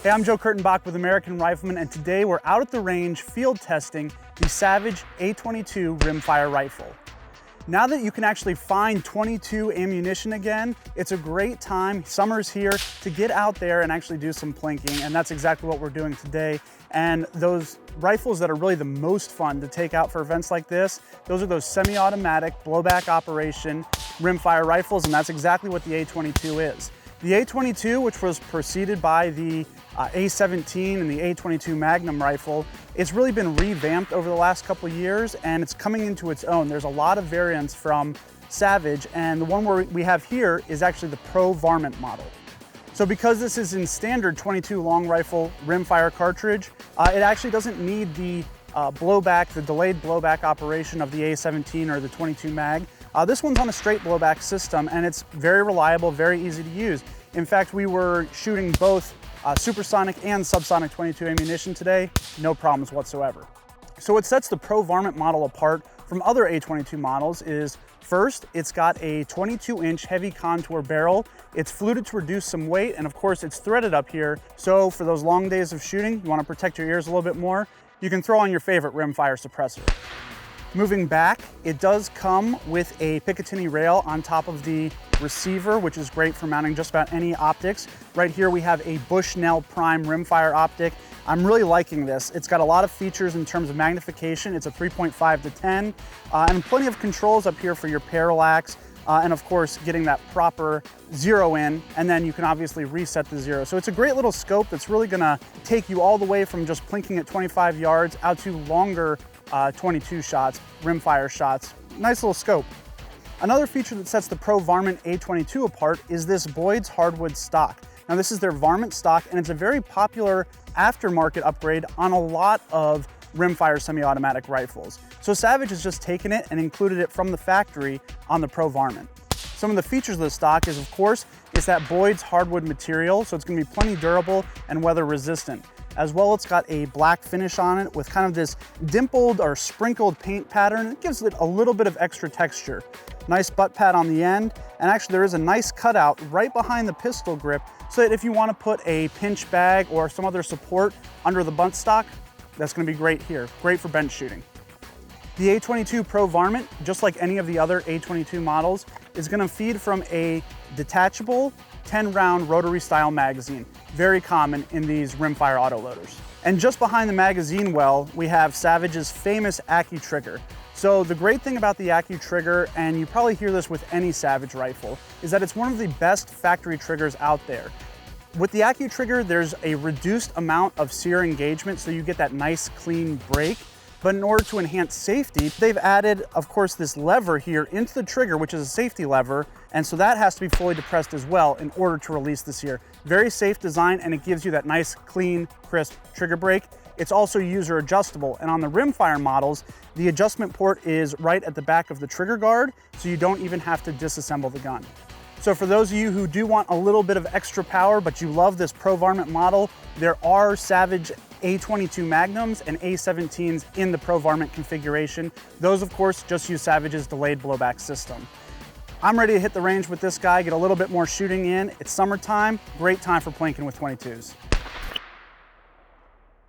Hey, I'm Joe Kurtenbach with American Rifleman, and today we're out at the range field testing the Savage A22 Rimfire rifle. Now that you can actually find .22 ammunition again, it's a great time, summer's here, to get out there and actually do some plinking, and that's exactly what we're doing today. And those rifles that are really the most fun to take out for events like this, those are those semi-automatic blowback operation rimfire rifles, and that's exactly what the A22 is. The A22, which was preceded by the A17 and the A22 Magnum rifle, it's really been revamped over the last couple of years, and it's coming into its own. There's a lot of variants from Savage, and the one we have here is actually the Pro Varmint model. So because this is in standard .22 long rifle rimfire cartridge, it actually doesn't need the the delayed blowback operation of the A17 or the .22 mag. This one's on a straight blowback system, and it's very reliable, very easy to use. In fact, we were shooting both supersonic and subsonic .22 ammunition today, no problems whatsoever. So what sets the Pro Varmint model apart from other A22 models is, first, it's got a 22-inch heavy contour barrel. It's fluted to reduce some weight, and of course it's threaded up here, so for those long days of shooting, you want to protect your ears a little bit more, you can throw on your favorite rimfire suppressor. Moving back, it does come with a Picatinny rail on top of the receiver, which is great for mounting just about any optics. Right here we have a Bushnell Prime rimfire optic. I'm really liking this. It's got a lot of features in terms of magnification. It's a 3.5 to 10, and plenty of controls up here for your parallax, and of course getting that proper zero in, and then you can obviously reset the zero. So it's a great little scope that's really gonna take you all the way from just plinking at 25 yards out to longer 22 shots, rimfire shots. Nice little scope. Another feature that sets the Pro Varmint A22 apart is this Boyd's Hardwood Stock. Now this is their Varmint stock, and it's a very popular aftermarket upgrade on a lot of rimfire semi-automatic rifles. So Savage has just taken it and included it from the factory on the Pro Varmint. Some of the features of the stock is, of course, it's that Boyd's hardwood material, so it's gonna be plenty durable and weather resistant. As well, it's got a black finish on it with kind of this dimpled or sprinkled paint pattern. It gives it a little bit of extra texture. Nice butt pad on the end, and actually there is a nice cutout right behind the pistol grip so that if you want to put a pinch bag or some other support under the butt stock, that's going to be great here. Great for bench shooting. The A22 Pro Varmint, just like any of the other A22 models, is going to feed from a detachable 10-round rotary style magazine, very common in these rimfire autoloaders. And just behind the magazine well, we have Savage's famous AccuTrigger. So the great thing about the AccuTrigger, and you probably hear this with any Savage rifle, is that it's one of the best factory triggers out there. With the AccuTrigger, there's a reduced amount of sear engagement, so you get that nice clean break. But in order to enhance safety, they've added, of course, this lever here into the trigger, which is a safety lever, and so that has to be fully depressed as well in order to release the sear. Very safe design, and it gives you that nice, clean, crisp trigger break. It's also user adjustable, and on the rimfire models, the adjustment port is right at the back of the trigger guard, so you don't even have to disassemble the gun. So for those of you who do want a little bit of extra power, but you love this Pro Varmint model, there are Savage A22 Magnums and A17s in the Pro Varmint configuration. Those, of course, just use Savage's delayed blowback system. I'm ready to hit the range with this guy, get a little bit more shooting in. It's summertime, great time for plinking with .22s.